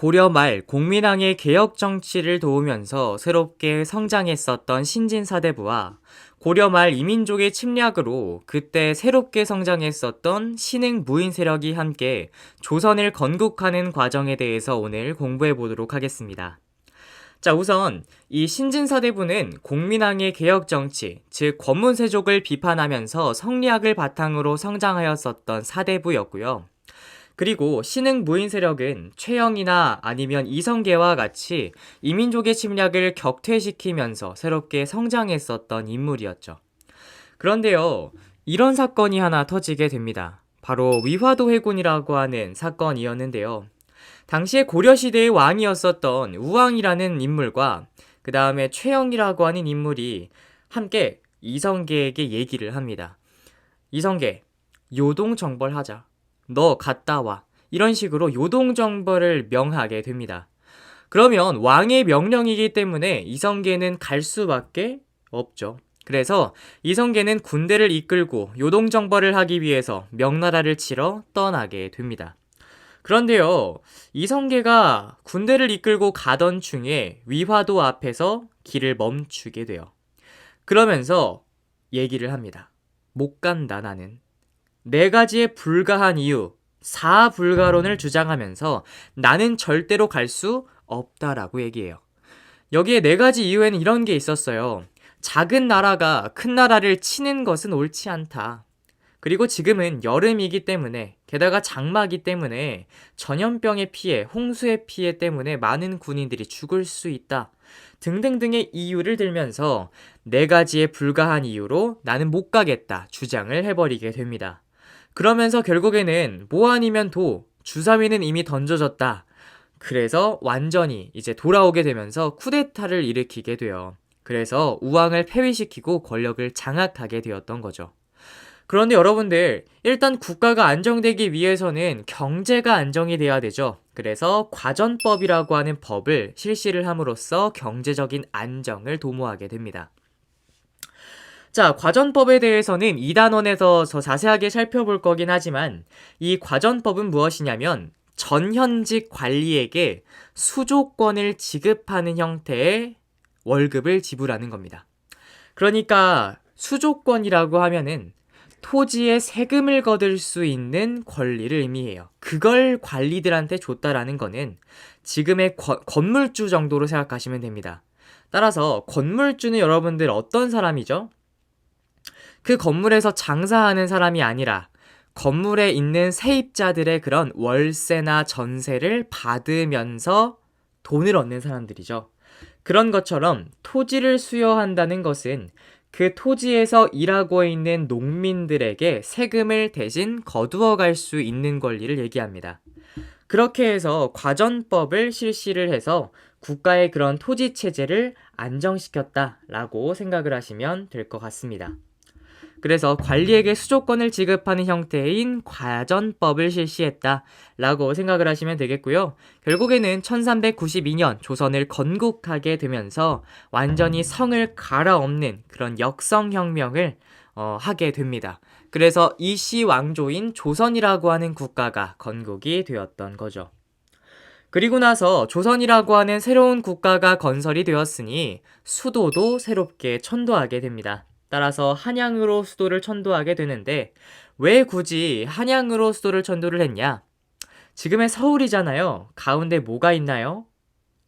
고려 말 공민왕의 개혁 정치를 도우면서 새롭게 성장했었던 신진사대부와 고려 말 이민족의 침략으로 그때 새롭게 성장했었던 신흥 무인 세력이 함께 조선을 건국하는 과정에 대해서 오늘 공부해 보도록 하겠습니다. 자, 우선 이 신진사대부는 공민왕의 개혁 정치, 즉 권문세족을 비판하면서 성리학을 바탕으로 성장하였었던 사대부였고요. 그리고 신흥 무인 세력은 최영이나 아니면 이성계와 같이 이민족의 침략을 격퇴시키면서 새롭게 성장했었던 인물이었죠. 그런데요, 이런 사건이 하나 터지게 됩니다. 바로 위화도 회군이라고 하는 사건이었는데요. 당시에 고려시대의 왕이었었던 우왕이라는 인물과 그 다음에 최영이라고 하는 인물이 함께 이성계에게 얘기를 합니다. 이성계, 요동정벌하자. 너 갔다 와. 이런 식으로 요동정벌을 명하게 됩니다. 그러면 왕의 명령이기 때문에 이성계는 갈 수밖에 없죠. 그래서 이성계는 군대를 이끌고 요동정벌을 하기 위해서 명나라를 치러 떠나게 됩니다. 그런데요, 이성계가 군대를 이끌고 가던 중에 위화도 앞에서 길을 멈추게 돼요. 그러면서 얘기를 합니다. 못 간다, 나는. 네 가지에 불가한 이유, 사불가론을 주장하면서 나는 절대로 갈 수 없다라고 얘기해요. 여기에 네 가지 이유에는 이런 게 있었어요. 작은 나라가 큰 나라를 치는 것은 옳지 않다. 그리고 지금은 여름이기 때문에, 게다가 장마기 때문에 전염병의 피해, 홍수의 피해 때문에 많은 군인들이 죽을 수 있다. 등등등의 이유를 들면서 네 가지에 불가한 이유로 나는 못 가겠다 주장을 해버리게 됩니다. 그러면서 결국에는 뭐 아니면 도, 주사위는 이미 던져졌다. 그래서 완전히 이제 돌아오게 되면서 쿠데타를 일으키게 돼요. 그래서 우왕을 폐위시키고 권력을 장악하게 되었던 거죠. 그런데 여러분들, 일단 국가가 안정되기 위해서는 경제가 안정이 돼야 되죠. 그래서 과전법이라고 하는 법을 실시를 함으로써 경제적인 안정을 도모하게 됩니다. 자, 과전법에 대해서는 2단원에서 더 자세하게 살펴볼 거긴 하지만 이 과전법은 무엇이냐면 전현직 관리에게 수조권을 지급하는 형태의 월급을 지불하는 겁니다. 그러니까 수조권이라고 하면은 토지에 세금을 거둘 수 있는 권리를 의미해요. 그걸 관리들한테 줬다라는 거는 지금의 건물주 정도로 생각하시면 됩니다. 따라서 건물주는 여러분들 어떤 사람이죠? 그 건물에서 장사하는 사람이 아니라 건물에 있는 세입자들의 그런 월세나 전세를 받으면서 돈을 얻는 사람들이죠. 그런 것처럼 토지를 수여한다는 것은 그 토지에서 일하고 있는 농민들에게 세금을 대신 거두어 갈 수 있는 권리를 얘기합니다. 그렇게 해서 과전법을 실시를 해서 국가의 그런 토지 체제를 안정시켰다라고 생각을 하시면 될 것 같습니다. 그래서 관리에게 수조권을 지급하는 형태인 과전법을 실시했다라고 생각을 하시면 되겠고요. 결국에는 1392년 조선을 건국하게 되면서 완전히 성을 갈아엎는 그런 역성혁명을 하게 됩니다. 그래서 이씨 왕조인 조선이라고 하는 국가가 건국이 되었던 거죠. 그리고 나서 조선이라고 하는 새로운 국가가 건설이 되었으니 수도도 새롭게 천도하게 됩니다. 따라서 한양으로 수도를 천도하게 되는데 왜 굳이 한양으로 수도를 천도를 했냐? 지금의 서울이잖아요. 가운데 뭐가 있나요?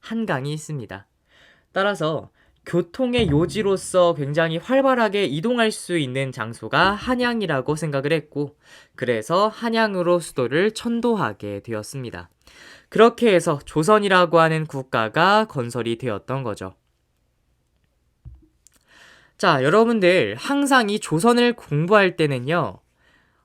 한강이 있습니다. 따라서 교통의 요지로서 굉장히 활발하게 이동할 수 있는 장소가 한양이라고 생각을 했고, 그래서 한양으로 수도를 천도하게 되었습니다. 그렇게 해서 조선이라고 하는 국가가 건설이 되었던 거죠. 자, 여러분들 항상 이 조선을 공부할 때는요,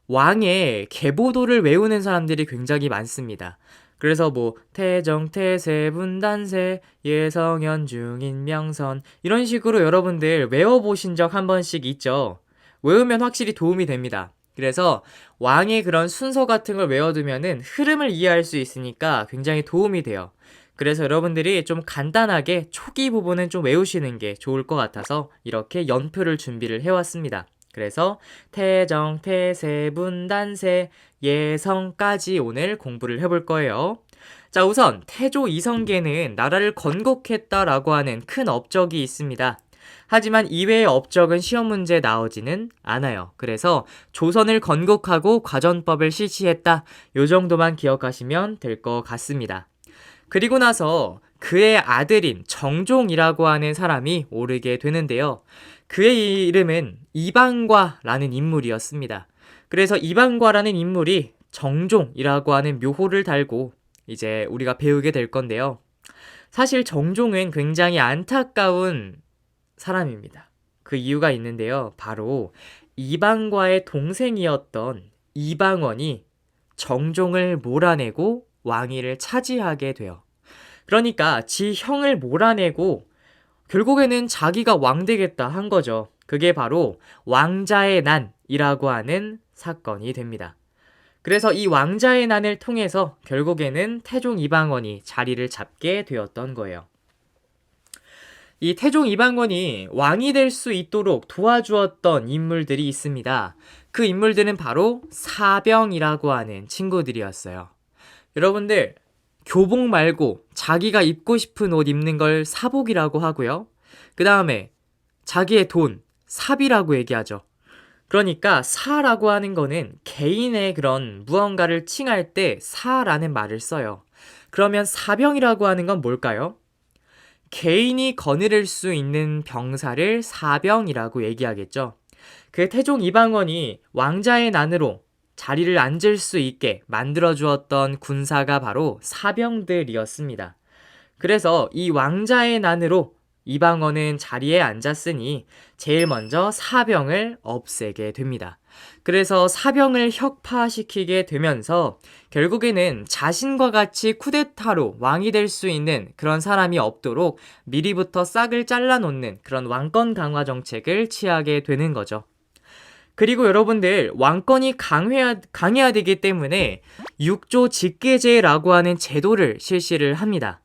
왕의 계보도를 외우는 사람들이 굉장히 많습니다. 그래서 뭐 태정, 태세, 분단세, 예성현, 중인, 명선 이런 식으로 여러분들 외워보신 적 한 번씩 있죠. 외우면 확실히 도움이 됩니다. 그래서 왕의 그런 순서 같은 걸 외워두면은 흐름을 이해할 수 있으니까 굉장히 도움이 돼요. 그래서 여러분들이 좀 간단하게 초기 부분은 좀 외우시는 게 좋을 것 같아서 이렇게 연표를 준비를 해왔습니다. 그래서 태정, 태세, 분단세, 예성까지 오늘 공부를 해볼 거예요. 자, 우선 태조 이성계는 나라를 건국했다라고 하는 큰 업적이 있습니다. 하지만 이외의 업적은 시험 문제에 나오지는 않아요. 그래서 조선을 건국하고 과전법을 실시했다. 요 정도만 기억하시면 될 것 같습니다. 그리고 나서 그의 아들인 정종이라고 하는 사람이 오르게 되는데요. 그의 이름은 이방과라는 인물이었습니다. 그래서 이방과라는 인물이 정종이라고 하는 묘호를 달고 이제 우리가 배우게 될 건데요. 사실 정종은 굉장히 안타까운 사람입니다. 그 이유가 있는데요. 바로 이방과의 동생이었던 이방원이 정종을 몰아내고 왕위를 차지하게 돼요. 그러니까 지 형을 몰아내고 결국에는 자기가 왕 되겠다 한 거죠. 그게 바로 왕자의 난이라고 하는 사건이 됩니다. 그래서 이 왕자의 난을 통해서 결국에는 태종 이방원이 자리를 잡게 되었던 거예요. 이 태종 이방원이 왕이 될 수 있도록 도와주었던 인물들이 있습니다. 그 인물들은 바로 사병이라고 하는 친구들이었어요. 여러분들, 교복 말고 자기가 입고 싶은 옷 입는 걸 사복이라고 하고요. 그 다음에 자기의 돈, 삽이라고 얘기하죠. 그러니까 사라고 하는 거는 개인의 그런 무언가를 칭할 때 사라는 말을 써요. 그러면 사병이라고 하는 건 뭘까요? 개인이 거느릴 수 있는 병사를 사병이라고 얘기하겠죠. 그 태종 이방원이 왕자의 난으로 자리를 앉을 수 있게 만들어 주었던 군사가 바로 사병들이었습니다. 그래서 이 왕자의 난으로 이방원은 자리에 앉았으니 제일 먼저 사병을 없애게 됩니다. 그래서 사병을 혁파시키게 되면서 결국에는 자신과 같이 쿠데타로 왕이 될 수 있는 그런 사람이 없도록 미리부터 싹을 잘라놓는 그런 왕권 강화 정책을 취하게 되는 거죠. 그리고 여러분들, 왕권이 강해야 되기 때문에 육조 직계제라고 하는 제도를 실시를 합니다.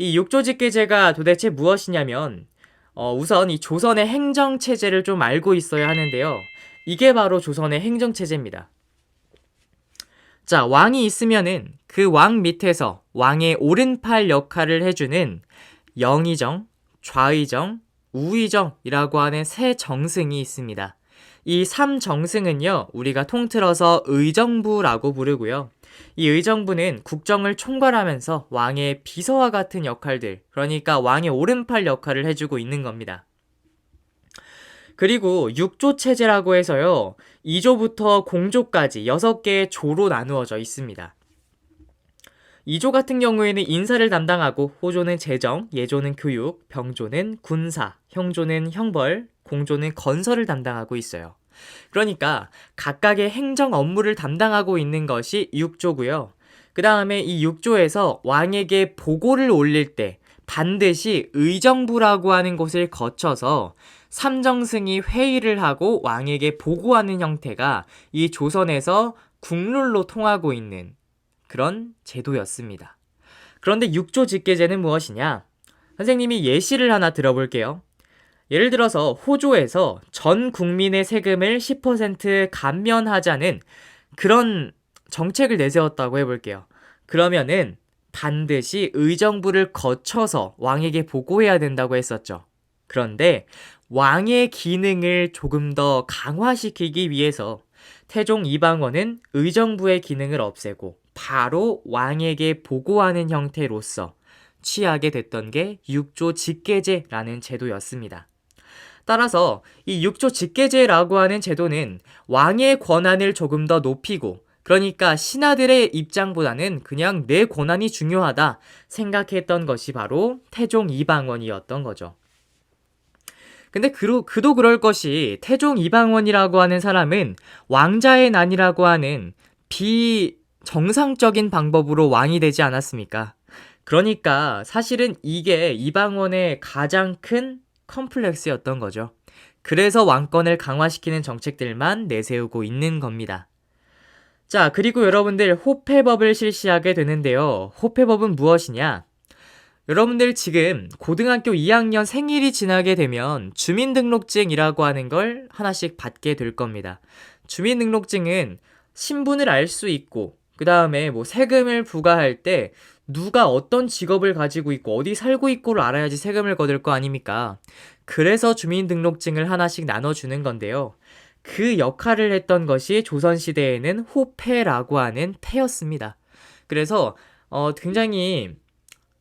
이 육조 직계제가 도대체 무엇이냐면 우선 이 조선의 행정체제를 좀 알고 있어야 하는데요. 이게 바로 조선의 행정체제입니다. 자, 왕이 있으면은 그 왕 밑에서 왕의 오른팔 역할을 해주는 영의정, 좌의정, 우의정이라고 하는 세 정승이 있습니다. 이 3정승은요, 우리가 통틀어서 의정부라고 부르고요. 이 의정부는 국정을 총괄하면서 왕의 비서와 같은 역할들, 그러니까 왕의 오른팔 역할을 해주고 있는 겁니다. 그리고 6조 체제라고 해서요, 2조부터 공조까지 6개의 조로 나누어져 있습니다. 2조 같은 경우에는 인사를 담당하고, 호조는 재정, 예조는 교육, 병조는 군사, 형조는 형벌, 공조는 건설을 담당하고 있어요. 그러니까 각각의 행정 업무를 담당하고 있는 것이 6조고요. 그 다음에 이 6조에서 왕에게 보고를 올릴 때 반드시 의정부라고 하는 곳을 거쳐서 삼정승이 회의를 하고 왕에게 보고하는 형태가 이 조선에서 국룰로 통하고 있는 그런 제도였습니다. 그런데 6조 직계제는 무엇이냐? 선생님이 예시를 하나 들어볼게요. 예를 들어서 호조에서 전 국민의 세금을 10% 감면하자는 그런 정책을 내세웠다고 해볼게요. 그러면은 반드시 의정부를 거쳐서 왕에게 보고해야 된다고 했었죠. 그런데 왕의 기능을 조금 더 강화시키기 위해서 태종 이방원은 의정부의 기능을 없애고 바로 왕에게 보고하는 형태로서 취하게 됐던 게 6조 직계제라는 제도였습니다. 따라서 이 6조 직계제라고 하는 제도는 왕의 권한을 조금 더 높이고, 그러니까 신하들의 입장보다는 그냥 내 권한이 중요하다 생각했던 것이 바로 태종 이방원이었던 거죠. 근데 그도 그럴 것이 태종 이방원이라고 하는 사람은 왕자의 난이라고 하는 비정상적인 방법으로 왕이 되지 않았습니까? 그러니까 사실은 이게 이방원의 가장 큰 컴플렉스였던 거죠. 그래서 왕권을 강화시키는 정책들만 내세우고 있는 겁니다. 자, 그리고 여러분들 호패법을 실시하게 되는데요. 호패법은 무엇이냐? 여러분들 지금 고등학교 2학년 생일이 지나게 되면 주민등록증이라고 하는 걸 하나씩 받게 될 겁니다. 주민등록증은 신분을 알 수 있고 그 다음에 뭐 세금을 부과할 때 누가 어떤 직업을 가지고 있고 어디 살고 있고를 알아야지 세금을 거둘 거 아닙니까? 그래서 주민등록증을 하나씩 나눠주는 건데요. 그 역할을 했던 것이 조선시대에는 호패라고 하는 패였습니다. 그래서 굉장히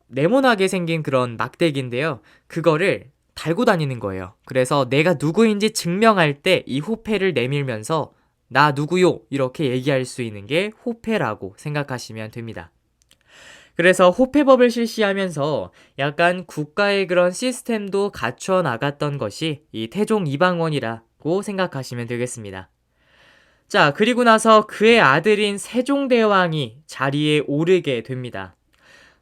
네모나게 생긴 그런 막대기인데요. 그거를 달고 다니는 거예요. 그래서 내가 누구인지 증명할 때 이 호패를 내밀면서 나 누구요? 이렇게 얘기할 수 있는 게 호패라고 생각하시면 됩니다. 그래서 호패법을 실시하면서 약간 국가의 그런 시스템도 갖춰 나갔던 것이 이 태종 이방원이라고 생각하시면 되겠습니다. 자, 그리고 나서 그의 아들인 세종대왕이 자리에 오르게 됩니다.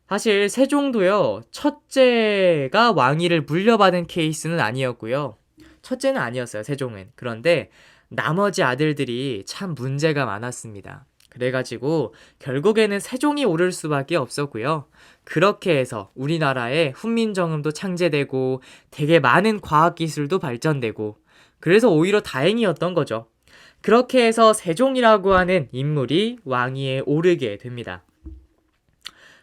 사실 세종도요, 첫째가 왕위를 물려받은 케이스는 아니었고요. 첫째는 아니었어요, 세종은. 그런데 나머지 아들들이 참 문제가 많았습니다. 그래가지고 결국에는 세종이 오를 수밖에 없었고요. 그렇게 해서 우리나라에 훈민정음도 창제되고 되게 많은 과학기술도 발전되고 그래서 오히려 다행이었던 거죠. 그렇게 해서 세종이라고 하는 인물이 왕위에 오르게 됩니다.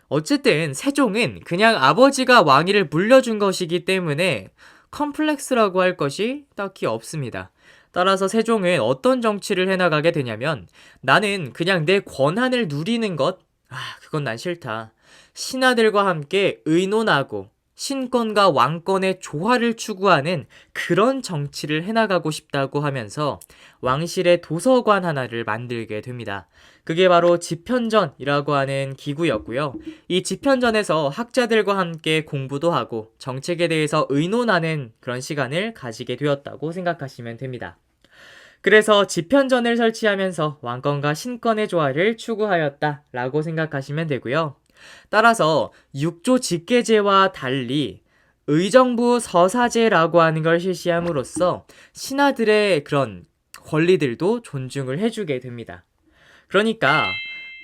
어쨌든 세종은 그냥 아버지가 왕위를 물려준 것이기 때문에 컴플렉스라고 할 것이 딱히 없습니다. 따라서 세종은 어떤 정치를 해나가게 되냐면 나는 그냥 내 권한을 누리는 것, 그건 난 싫다. 신하들과 함께 의논하고 신권과 왕권의 조화를 추구하는 그런 정치를 해나가고 싶다고 하면서 왕실의 도서관 하나를 만들게 됩니다. 그게 바로 집현전이라고 하는 기구였고요. 이 집현전에서 학자들과 함께 공부도 하고 정책에 대해서 의논하는 그런 시간을 가지게 되었다고 생각하시면 됩니다. 그래서 집현전을 설치하면서 왕권과 신권의 조화를 추구하였다라고 생각하시면 되고요. 따라서 육조 직계제와 달리 의정부 서사제라고 하는 걸 실시함으로써 신하들의 그런 권리들도 존중을 해주게 됩니다. 그러니까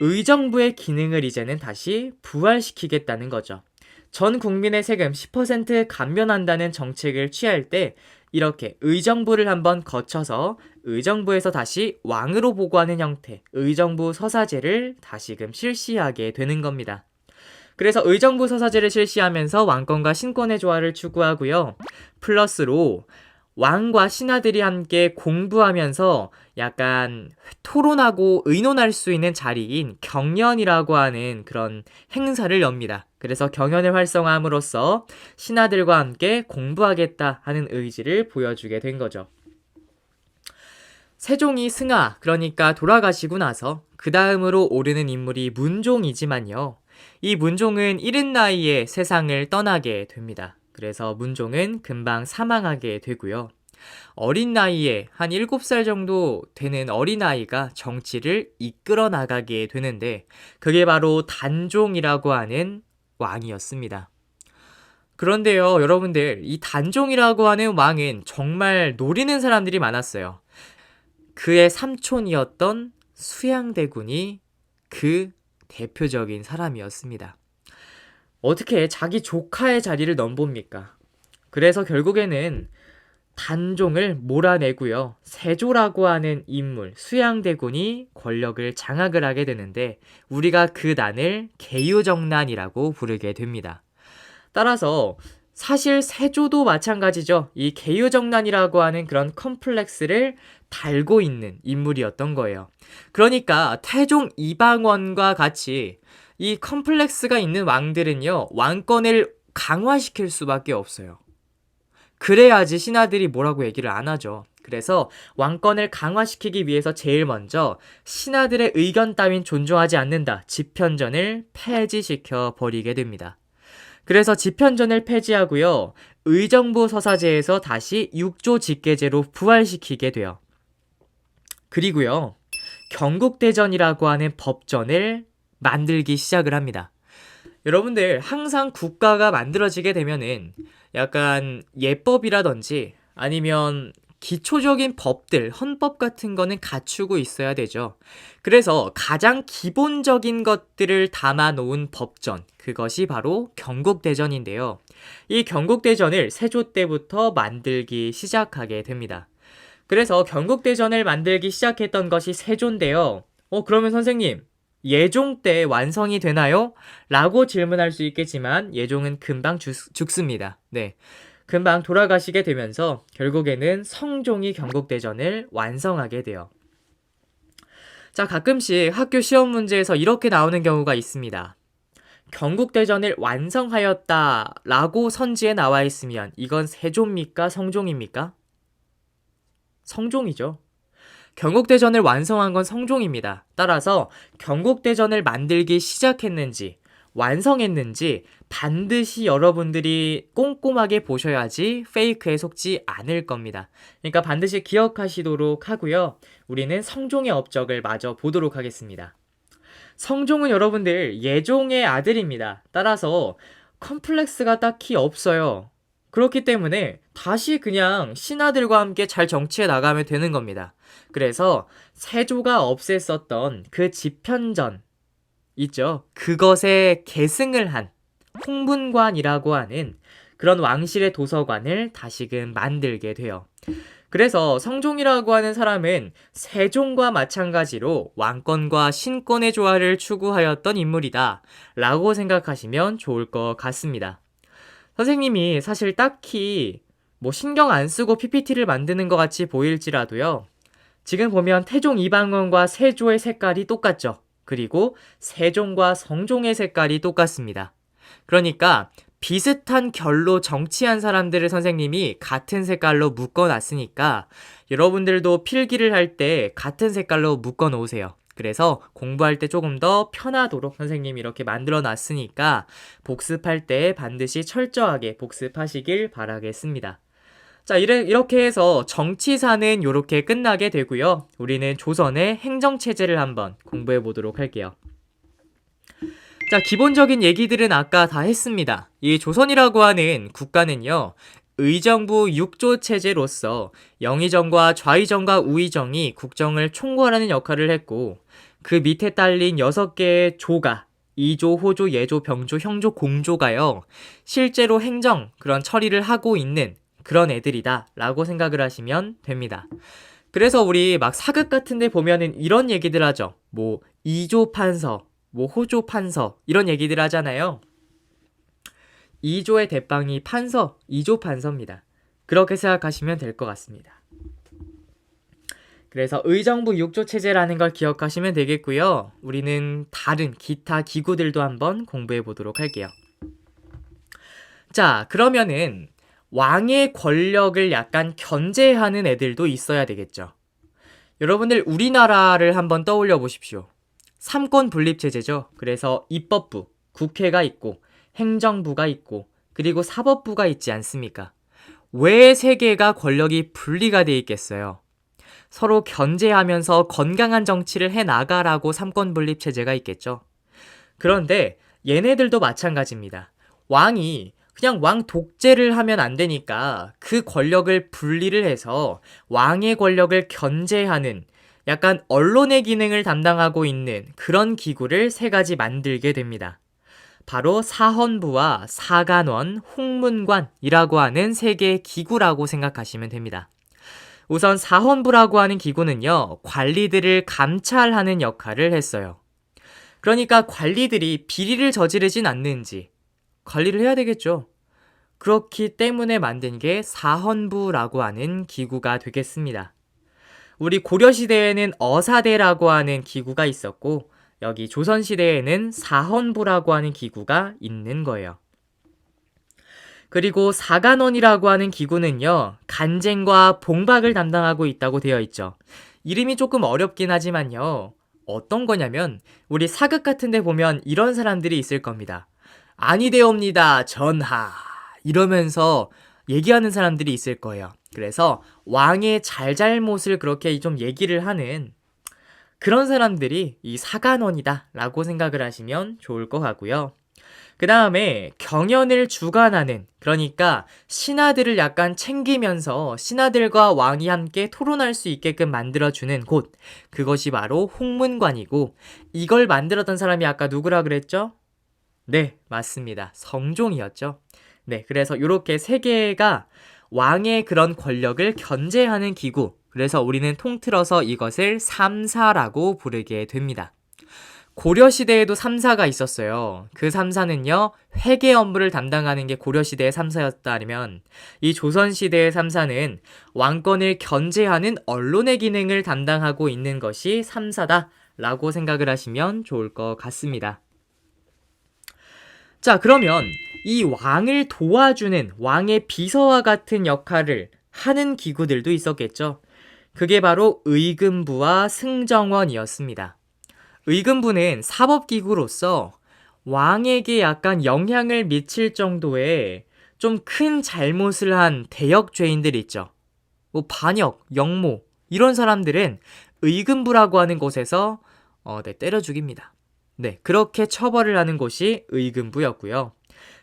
의정부의 기능을 이제는 다시 부활시키겠다는 거죠. 전 국민의 세금 10% 감면한다는 정책을 취할 때 이렇게 의정부를 한번 거쳐서 의정부에서 다시 왕으로 보고하는 형태, 의정부 서사제를 다시금 실시하게 되는 겁니다. 그래서 의정부 서사제를 실시하면서 왕권과 신권의 조화를 추구하고요. 플러스로 왕과 신하들이 함께 공부하면서 약간 토론하고 의논할 수 있는 자리인 경연이라고 하는 그런 행사를 엽니다. 그래서 경연을 활성화함으로써 신하들과 함께 공부하겠다 하는 의지를 보여주게 된 거죠. 세종이 승하, 그러니까 돌아가시고 나서 그 다음으로 오르는 인물이 문종이지만요. 이 문종은 이른 나이에 세상을 떠나게 됩니다. 그래서 문종은 금방 사망하게 되고요. 어린 나이에 한 7살 정도 되는 어린아이가 정치를 이끌어 나가게 되는데 그게 바로 단종이라고 하는 왕이었습니다. 그런데요, 여러분들, 이 단종이라고 하는 왕은 정말 노리는 사람들이 많았어요. 그의 삼촌이었던 수양대군이 그 대표적인 사람이었습니다. 어떻게 자기 조카의 자리를 넘봅니까? 그래서 결국에는 단종을 몰아내고요. 세조라고 하는 인물, 수양대군이 권력을 장악을 하게 되는데 우리가 그 난을 개유정난이라고 부르게 됩니다. 따라서 사실 세조도 마찬가지죠. 이 개유정난이라고 하는 그런 컴플렉스를 달고 있는 인물이었던 거예요. 그러니까 태종 이방원과 같이 이 컴플렉스가 있는 왕들은요, 왕권을 강화시킬 수밖에 없어요. 그래야지 신하들이 뭐라고 얘기를 안 하죠. 그래서 왕권을 강화시키기 위해서 제일 먼저 신하들의 의견 따윈 존중하지 않는다. 집현전을 폐지시켜 버리게 됩니다. 그래서 집현전을 폐지하고요. 의정부 서사제에서 다시 육조 직계제로 부활시키게 돼요. 그리고요. 경국대전이라고 하는 법전을 만들기 시작을 합니다. 여러분들 항상 국가가 만들어지게 되면은 약간 예법이라든지 아니면 기초적인 법들, 헌법 같은 거는 갖추고 있어야 되죠. 그래서 가장 기본적인 것들을 담아놓은 법전, 그것이 바로 경국대전인데요. 이 경국대전을 세조 때부터 만들기 시작하게 됩니다. 그래서 경국대전을 만들기 시작했던 것이 세조인데요. 그러면 선생님, 예종 때 완성이 되나요? 라고 질문할 수 있겠지만 예종은 금방 죽습니다. 네. 금방 돌아가시게 되면서 결국에는 성종이 경국대전을 완성하게 돼요. 자, 가끔씩 학교 시험 문제에서 이렇게 나오는 경우가 있습니다. 경국대전을 완성하였다 라고 선지에 나와 있으면 이건 세조입니까? 성종입니까? 성종이죠. 경국대전을 완성한 건 성종입니다. 따라서 경국대전을 만들기 시작했는지 완성했는지 반드시 여러분들이 꼼꼼하게 보셔야지 페이크에 속지 않을 겁니다. 그러니까 반드시 기억하시도록 하고요. 우리는 성종의 업적을 마저 보도록 하겠습니다. 성종은 여러분들 예종의 아들입니다. 따라서 컴플렉스가 딱히 없어요. 그렇기 때문에 다시 그냥 신하들과 함께 잘 정치해 나가면 되는 겁니다. 그래서 세조가 없앴었던 그 집현전 있죠. 그것에 계승을 한 홍문관이라고 하는 그런 왕실의 도서관을 다시금 만들게 돼요. 그래서 성종이라고 하는 사람은 세종과 마찬가지로 왕권과 신권의 조화를 추구하였던 인물이다 라고 생각하시면 좋을 것 같습니다. 선생님이 사실 딱히 신경 안 쓰고 PPT를 만드는 것 같이 보일지라도요. 지금 보면 태종 이방원과 세조의 색깔이 똑같죠. 그리고 세종과 성종의 색깔이 똑같습니다. 그러니까 비슷한 결로 정치한 사람들을 선생님이 같은 색깔로 묶어놨으니까 여러분들도 필기를 할 때 같은 색깔로 묶어놓으세요. 그래서 공부할 때 조금 더 편하도록 선생님이 이렇게 만들어놨으니까 복습할 때 반드시 철저하게 복습하시길 바라겠습니다. 자, 이렇게 해서 정치사는 이렇게 끝나게 되고요. 우리는 조선의 행정체제를 한번 공부해 보도록 할게요. 자, 기본적인 얘기들은 아까 다 했습니다. 이 조선이라고 하는 국가는요, 의정부 6조 체제로서 영의정과 좌의정과 우의정이 국정을 총괄하는 역할을 했고, 그 밑에 딸린 6개의 조가, 이조, 호조, 예조, 병조, 형조, 공조가요, 실제로 행정, 그런 처리를 하고 있는 그런 애들이다 라고 생각을 하시면 됩니다. 그래서 우리 막 사극 같은 데 보면은 이런 얘기들 하죠. 이조 판서, 호조 판서 이런 얘기들 하잖아요. 2조의 대빵이 판서, 2조 판서입니다. 그렇게 생각하시면 될 것 같습니다. 그래서 의정부 6조 체제라는 걸 기억하시면 되겠고요. 우리는 다른 기타 기구들도 한번 공부해 보도록 할게요. 자, 그러면은 왕의 권력을 약간 견제하는 애들도 있어야 되겠죠. 여러분들 우리나라를 한번 떠올려 보십시오. 삼권 분립 체제죠. 그래서 입법부, 국회가 있고 행정부가 있고 그리고 사법부가 있지 않습니까? 왜 세 개가 권력이 분리가 돼 있겠어요? 서로 견제하면서 건강한 정치를 해나가라고 삼권 분립 체제가 있겠죠. 그런데 얘네들도 마찬가지입니다. 왕이 그냥 왕 독재를 하면 안 되니까 그 권력을 분리를 해서 왕의 권력을 견제하는 약간 언론의 기능을 담당하고 있는 그런 기구를 3가지 만들게 됩니다. 바로 사헌부와 사간원, 홍문관이라고 하는 3개의 기구라고 생각하시면 됩니다. 우선 사헌부라고 하는 기구는요, 관리들을 감찰하는 역할을 했어요. 그러니까 관리들이 비리를 저지르진 않는지 관리를 해야 되겠죠. 그렇기 때문에 만든 게 사헌부라고 하는 기구가 되겠습니다. 우리 고려시대에는 어사대라고 하는 기구가 있었고 여기 조선시대에는 사헌부라고 하는 기구가 있는 거예요. 그리고 사간원이라고 하는 기구는요, 간쟁과 봉박을 담당하고 있다고 되어 있죠. 이름이 조금 어렵긴 하지만요, 어떤 거냐면 우리 사극 같은 데 보면 이런 사람들이 있을 겁니다. 아니되옵니다 전하 이러면서 얘기하는 사람들이 있을 거예요. 그래서 왕의 잘잘못을 그렇게 좀 얘기를 하는 그런 사람들이 이 사간원이다 라고 생각을 하시면 좋을 것 같고요. 그 다음에 경연을 주관하는, 그러니까 신하들을 약간 챙기면서 신하들과 왕이 함께 토론할 수 있게끔 만들어주는 곳, 그것이 바로 홍문관이고, 이걸 만들었던 사람이 아까 누구라 그랬죠? 네, 맞습니다. 성종이었죠. 네, 그래서 이렇게 3개가 왕의 그런 권력을 견제하는 기구, 그래서 우리는 통틀어서 이것을 삼사라고 부르게 됩니다. 고려시대에도 3사가 있었어요. 그 3사는요, 회계 업무를 담당하는 게 고려시대의 3사였다면, 이 조선시대의 3사는 왕권을 견제하는 언론의 기능을 담당하고 있는 것이 3사다 라고 생각을 하시면 좋을 것 같습니다. 자, 그러면 이 왕을 도와주는 왕의 비서와 같은 역할을 하는 기구들도 있었겠죠. 그게 바로 의금부와 승정원이었습니다. 의금부는 사법기구로서 왕에게 약간 영향을 미칠 정도의 좀 큰 잘못을 한 대역죄인들 있죠. 뭐 반역, 역모 이런 사람들은 의금부라고 하는 곳에서 때려 죽입니다. 네, 그렇게 처벌을 하는 곳이 의금부였고요.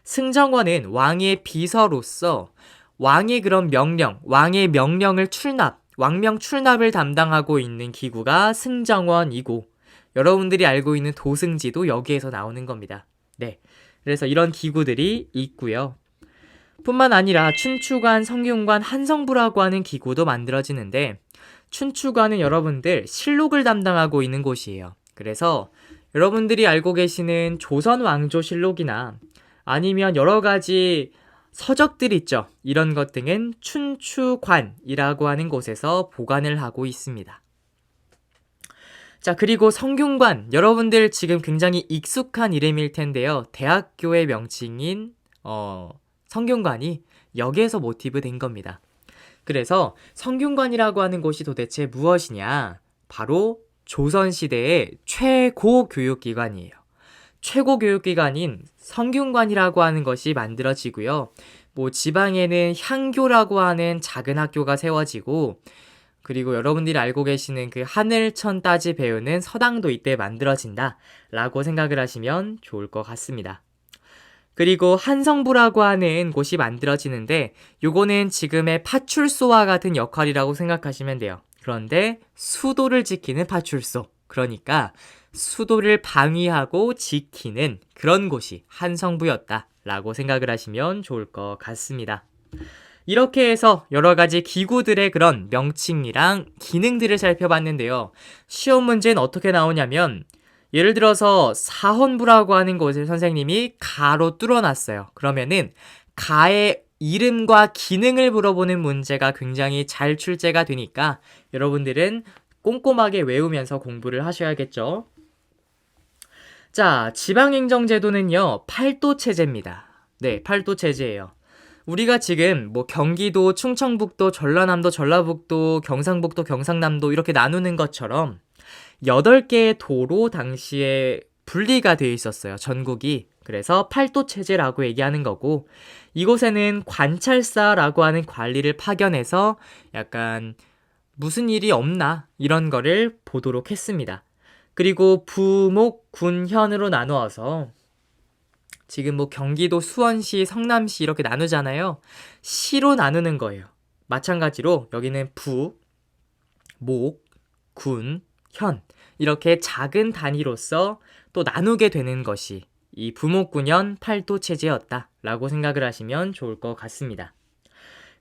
승정원은 왕의 비서로서 왕의 그런 명령, 왕의 명령을 왕명 출납을 담당하고 있는 기구가 승정원이고 여러분들이 알고 있는 도승지도 여기에서 나오는 겁니다. 네, 그래서 이런 기구들이 있고요. 뿐만 아니라 춘추관, 성균관, 한성부라고 하는 기구도 만들어지는데 춘추관은 여러분들 실록을 담당하고 있는 곳이에요. 그래서 여러분들이 알고 계시는 조선왕조실록이나 아니면 여러 가지 서적들 있죠. 이런 것 등은 춘추관이라고 하는 곳에서 보관을 하고 있습니다. 자, 그리고 성균관, 여러분들 지금 굉장히 익숙한 이름일 텐데요. 대학교의 명칭인 성균관이 여기에서 모티브 된 겁니다. 그래서 성균관이라고 하는 곳이 도대체 무엇이냐? 바로 조선시대의 최고 교육기관이에요. 최고 교육기관인 성균관이라고 하는 것이 만들어지고요. 뭐 지방에는 향교라고 하는 작은 학교가 세워지고 그리고 여러분들이 알고 계시는 그 하늘천 따지 배우는 서당도 이때 만들어진다 라고 생각을 하시면 좋을 것 같습니다. 그리고 한성부라고 하는 곳이 만들어지는데 요거는 지금의 파출소와 같은 역할이라고 생각하시면 돼요. 그런데 수도를 지키는 파출소, 그러니까 수도를 방위하고 지키는 그런 곳이 한성부였다 라고 생각을 하시면 좋을 것 같습니다. 이렇게 해서 여러 가지 기구들의 그런 명칭이랑 기능들을 살펴봤는데요. 시험 문제는 어떻게 나오냐면 예를 들어서 사헌부라고 하는 곳을 선생님이 가로 뚫어놨어요. 그러면은 가의 이름과 기능을 물어보는 문제가 굉장히 잘 출제가 되니까 여러분들은 꼼꼼하게 외우면서 공부를 하셔야겠죠. 자, 지방행정제도는요, 팔도체제입니다. 네, 팔도체제예요. 우리가 지금 뭐 경기도, 충청북도, 전라남도, 전라북도, 경상북도, 경상남도 이렇게 나누는 것처럼 8개의 도로 당시에 분리가 되어 있었어요. 전국이. 그래서 팔도체제라고 얘기하는 거고 이곳에는 관찰사라고 하는 관리를 파견해서 약간 무슨 일이 없나 이런 거를 보도록 했습니다. 그리고 부, 목, 군, 현으로 나누어서 지금 뭐 경기도 수원시, 성남시 이렇게 나누잖아요. 시로 나누는 거예요. 마찬가지로 여기는 부, 목, 군, 현 이렇게 작은 단위로서 또 나누게 되는 것이 이 부목군현 팔도체제였다라고 생각을 하시면 좋을 것 같습니다.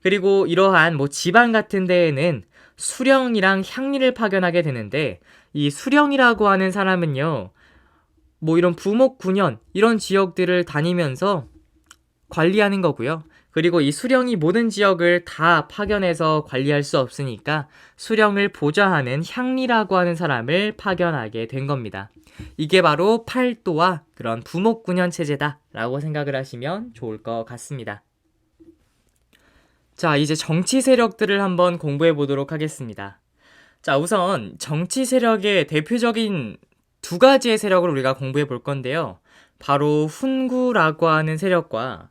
그리고 이러한 뭐 지방 같은 데에는 수령이랑 향리를 파견하게 되는데 이 수령이라고 하는 사람은요. 뭐 이런 부목군현 이런 지역들을 다니면서 관리하는 거고요. 그리고 이 수령이 모든 지역을 다 파견해서 관리할 수 없으니까 수령을 보좌하는 향리라고 하는 사람을 파견하게 된 겁니다. 이게 바로 팔도와 그런 부목군현 체제다라고 생각을 하시면 좋을 것 같습니다. 자, 이제 정치 세력들을 한번 공부해 보도록 하겠습니다. 자, 우선 정치 세력의 대표적인 두 가지의 세력을 우리가 공부해 볼 건데요. 바로 훈구라고 하는 세력과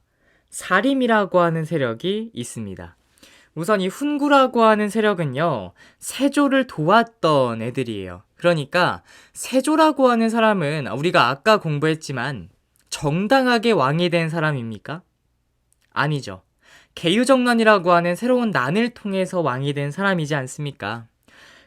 사림이라고 하는 세력이 있습니다. 우선 이 훈구라고 하는 세력은요, 세조를 도왔던 애들이에요. 그러니까 세조라고 하는 사람은 우리가 아까 공부했지만 정당하게 왕이 된 사람입니까? 아니죠. 계유정난이라고 하는 새로운 난을 통해서 왕이 된 사람이지 않습니까?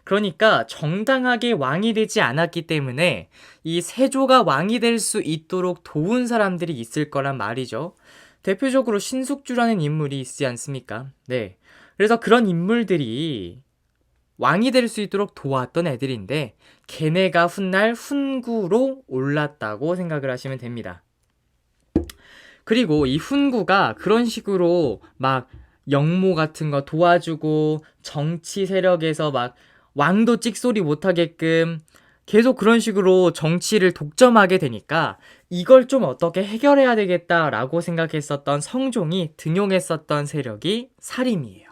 그러니까 정당하게 왕이 되지 않았기 때문에 이 세조가 왕이 될 수 있도록 도운 사람들이 있을 거란 말이죠. 대표적으로 신숙주라는 인물이 있지 않습니까? 네. 그래서 그런 인물들이 왕이 될 수 있도록 도왔던 애들인데 걔네가 훗날 훈구로 올랐다고 생각을 하시면 됩니다. 그리고 이 훈구가 그런 식으로 막 영모 같은 거 도와주고 정치 세력에서 막 왕도 찍소리 못하게끔 계속 그런 식으로 정치를 독점하게 되니까 이걸 좀 어떻게 해결해야 되겠다라고 생각했었던 성종이 등용했었던 세력이 사림이에요.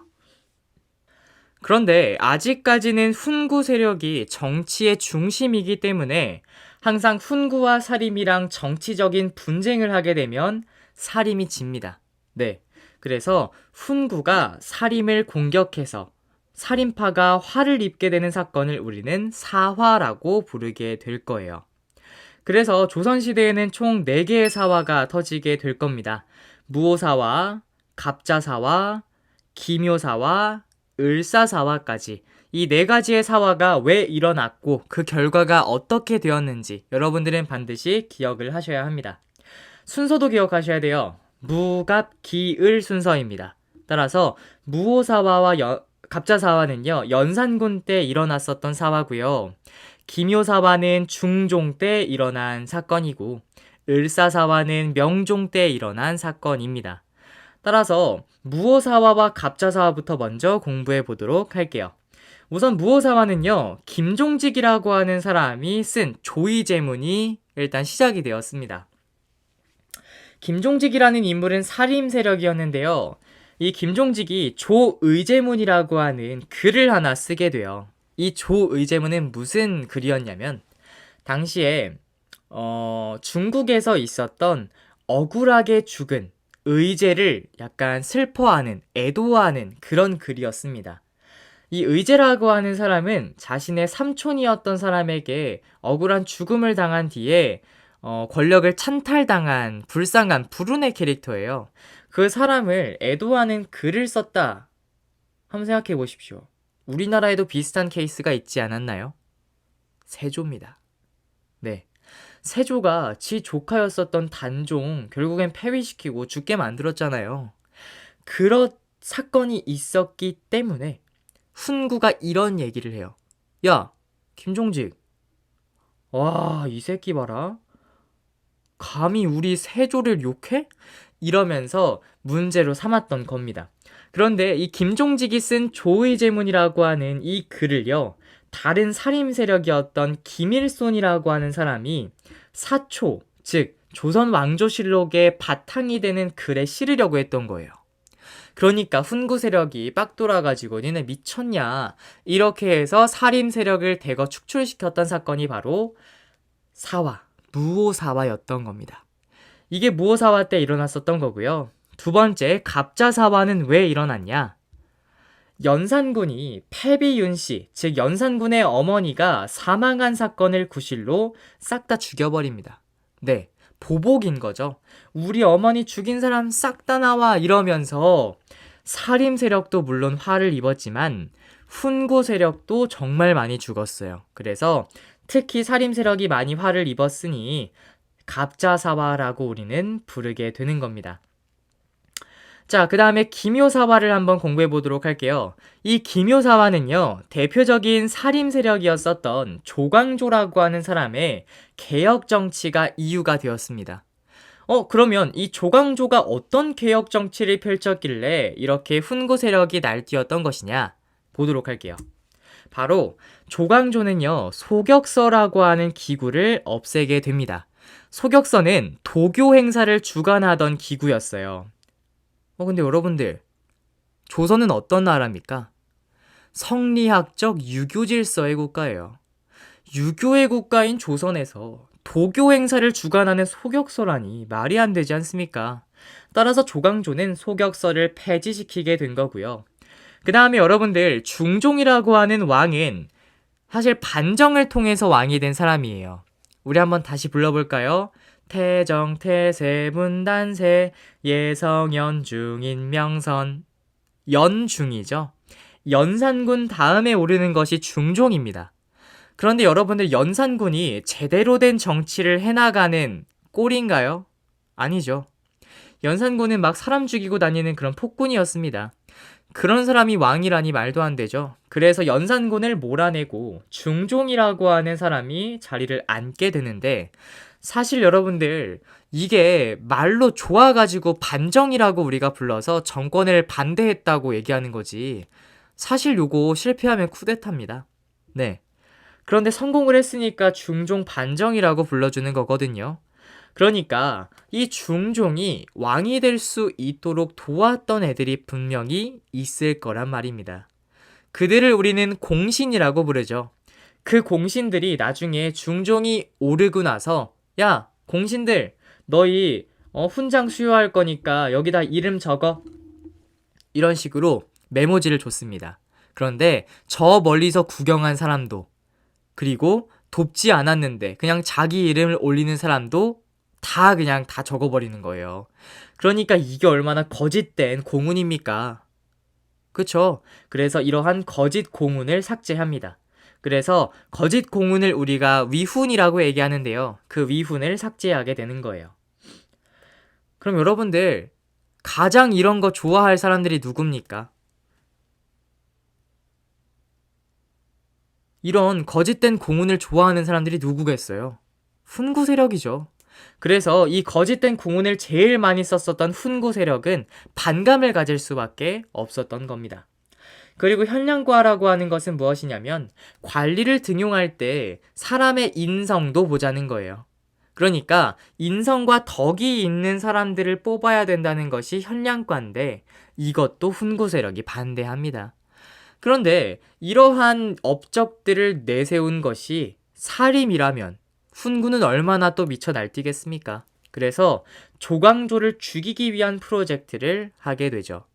그런데 아직까지는 훈구 세력이 정치의 중심이기 때문에 항상 훈구와 사림이랑 정치적인 분쟁을 하게 되면 사림이 집니다. 네. 그래서 훈구가 사림을 공격해서 살인파가 화를 입게 되는 사건을 우리는 사화라고 부르게 될 거예요. 그래서 조선시대에는 총 4개의 사화가 터지게 될 겁니다. 무오사화, 갑자사화, 기묘사화, 을사사화까지 이 4가지의 사화가 왜 일어났고 그 결과가 어떻게 되었는지 여러분들은 반드시 기억을 하셔야 합니다. 순서도 기억하셔야 돼요. 무갑기을 순서입니다. 따라서 무오사화와 갑자사화는요 연산군 때 일어났었던 사화고요. 기묘사화는 중종 때 일어난 사건이고 을사사화는 명종 때 일어난 사건입니다. 따라서 무오사화와 갑자사화부터 먼저 공부해 보도록 할게요. 우선 무오사화는요 김종직이라고 하는 사람이 쓴 조의제문이 일단 시작이 되었습니다. 김종직이라는 인물은 사림 세력이었는데요. 이 김종직이 조의제문이라고 하는 글을 하나 쓰게 돼요. 이 조의제문은 무슨 글이었냐면 당시에 중국에서 있었던 억울하게 죽은 의제를 약간 슬퍼하는, 애도하는 그런 글이었습니다. 이 의제라고 하는 사람은 자신의 삼촌이었던 사람에게 억울한 죽음을 당한 뒤에 권력을 찬탈당한 불쌍한 불운의 캐릭터예요. 그 사람을 애도하는 글을 썼다. 한번 생각해 보십시오. 우리나라에도 비슷한 케이스가 있지 않았나요? 세조입니다. 네. 세조가 지 조카였었던 단종 결국엔 폐위시키고 죽게 만들었잖아요. 그런 사건이 있었기 때문에 훈구가 이런 얘기를 해요. 야, 김종직. 와, 이 새끼 봐라. 감히 우리 세조를 욕해? 이러면서 문제로 삼았던 겁니다. 그런데 이 김종직이 쓴 조의제문이라고 하는 이 글을요. 다른 살림 세력이었던 김일손이라고 하는 사람이 사초, 즉 조선 왕조실록의 바탕이 되는 글에 실으려고 했던 거예요. 그러니까 훈구 세력이 빡 돌아가지고 니네 미쳤냐 이렇게 해서 살인 세력을 대거 축출시켰던 사건이 바로 사화, 무오사화였던 겁니다. 이게 무오사화 때 일어났었던 거고요. 두 번째, 갑자사화는 왜 일어났냐? 연산군이 패비윤씨, 즉 연산군의 어머니가 사망한 사건을 구실로 싹 다 죽여버립니다. 네, 보복인 거죠. 우리 어머니 죽인 사람 싹 다 나와 이러면서 살림 세력도 물론 화를 입었지만 훈구 세력도 정말 많이 죽었어요. 그래서 특히 살림 세력이 많이 화를 입었으니 갑자사화라고 우리는 부르게 되는 겁니다. 자, 그 다음에 기묘사화를 한번 공부해 보도록 할게요. 이 기묘사화는요, 대표적인 살림 세력이었었던 조광조라고 하는 사람의 개혁 정치가 이유가 되었습니다. 그러면 이 조광조가 어떤 개혁 정치를 펼쳤길래 이렇게 훈구 세력이 날뛰었던 것이냐? 보도록 할게요. 바로 조광조는요, 소격서라고 하는 기구를 없애게 됩니다. 소격서는 도교 행사를 주관하던 기구였어요. 근데 여러분들, 조선은 어떤 나라입니까? 성리학적 유교 질서의 국가예요. 유교의 국가인 조선에서 도교 행사를 주관하는 소격서라니 말이 안 되지 않습니까? 따라서 조광조는 소격서를 폐지시키게 된 거고요. 그 다음에 여러분들, 중종이라고 하는 왕은 사실 반정을 통해서 왕이 된 사람이에요. 우리 한번 다시 불러볼까요? 태정, 태세, 문단세, 예성, 연중, 인명선. 연중이죠. 연산군 다음에 오르는 것이 중종입니다. 그런데 여러분들 연산군이 제대로 된 정치를 해나가는 꼴인가요? 아니죠. 연산군은 막 사람 죽이고 다니는 그런 폭군이었습니다. 그런 사람이 왕이라니 말도 안 되죠. 그래서 연산군을 몰아내고 중종이라고 하는 사람이 자리를 앉게 되는데, 사실 여러분들 이게 말로 좋아가지고 반정이라고 우리가 불러서 정권을 반대했다고 얘기하는 거지, 사실 요거 실패하면 쿠데타입니다. 네. 그런데 성공을 했으니까 중종 반정이라고 불러주는 거거든요. 그러니까 이 중종이 왕이 될 수 있도록 도왔던 애들이 분명히 있을 거란 말입니다. 그들을 우리는 공신이라고 부르죠. 그 공신들이 나중에 중종이 오르고 나서, 야, 공신들, 너희 훈장 수여할 거니까 여기다 이름 적어. 이런 식으로 메모지를 줬습니다. 그런데 저 멀리서 구경한 사람도, 그리고 돕지 않았는데 그냥 자기 이름을 올리는 사람도 다 그냥 다 적어버리는 거예요. 그러니까 이게 얼마나 거짓된 공문입니까? 그쵸? 그래서 이러한 거짓 공문을 삭제합니다. 그래서 거짓 공문을 우리가 위훈이라고 얘기하는데요. 그 위훈을 삭제하게 되는 거예요. 그럼 여러분들, 가장 이런 거 좋아할 사람들이 누굽니까? 이런 거짓된 공문을 좋아하는 사람들이 누구겠어요? 훈구 세력이죠. 그래서 이 거짓된 공문을 제일 많이 썼었던 훈구 세력은 반감을 가질 수밖에 없었던 겁니다. 그리고 현량과라고 하는 것은 무엇이냐면, 관리를 등용할 때 사람의 인성도 보자는 거예요. 그러니까 인성과 덕이 있는 사람들을 뽑아야 된다는 것이 현량과인데, 이것도 훈구 세력이 반대합니다. 그런데 이러한 업적들을 내세운 것이 사림이라면 훈구는 얼마나 또 미쳐 날뛰겠습니까? 그래서 조광조를 죽이기 위한 프로젝트를 하게 되죠.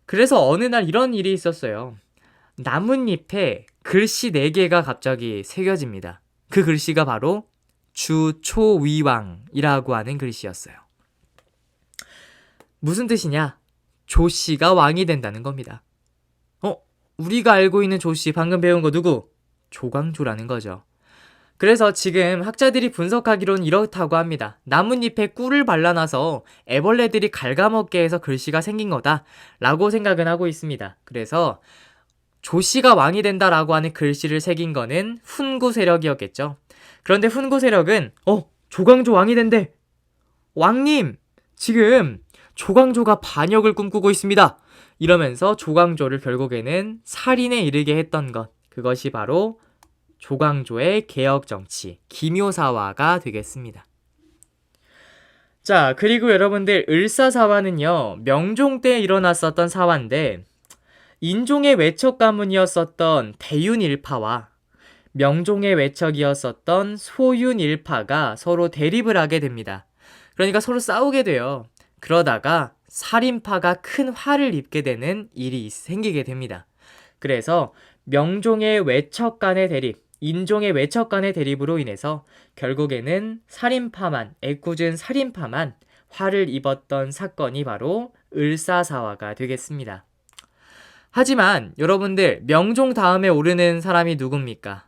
그래서 어느 날 이런 일이 있었어요. 나뭇잎에 글씨 4개가 갑자기 새겨집니다. 그 글씨가 바로 주초위왕이라고 하는 글씨였어요. 무슨 뜻이냐? 조씨가 왕이 된다는 겁니다. 우리가 알고 있는 조씨, 방금 배운 거 누구? 조광조라는 거죠. 그래서 지금 학자들이 분석하기로는 이렇다고 합니다. 나뭇잎에 꿀을 발라놔서 애벌레들이 갉아먹게 해서 글씨가 생긴 거다 라고 생각은 하고 있습니다. 그래서 조씨가 왕이 된다라고 하는 글씨를 새긴 거는 훈구 세력이었겠죠. 그런데 훈구 세력은 조광조 왕이 된대. 왕님, 지금 조광조가 반역을 꿈꾸고 있습니다. 이러면서 조광조를 결국에는 살인에 이르게 했던 것, 그것이 바로 조광조의 개혁정치, 기묘사화가 되겠습니다. 자, 그리고 여러분들, 을사사화는요, 명종 때 일어났었던 사화인데, 인종의 외척 가문이었었던 대윤일파와 명종의 외척이었었던 소윤일파가 서로 대립을 하게 됩니다. 그러니까 서로 싸우게 돼요. 그러다가 살인파가 큰 화를 입게 되는 일이 생기게 됩니다. 그래서 명종의 외척 간의 대립, 인종의 외척 간의 대립으로 인해서 결국에는 살인파만, 애꿎은 살인파만 화를 입었던 사건이 바로 을사사화가 되겠습니다. 하지만 여러분들, 명종 다음에 오르는 사람이 누굽니까?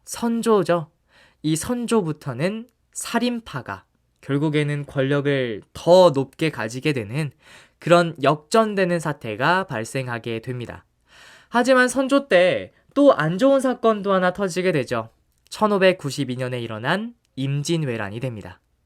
선조죠. 이 선조부터는 살인파가 결국에는 권력을 더 높게 가지게 되는 그런 역전되는 사태가 발생하게 됩니다. 하지만 선조 때 또 안 좋은 사건도 하나 터지게 되죠. 1592년에 일어난 임진왜란이 됩니다.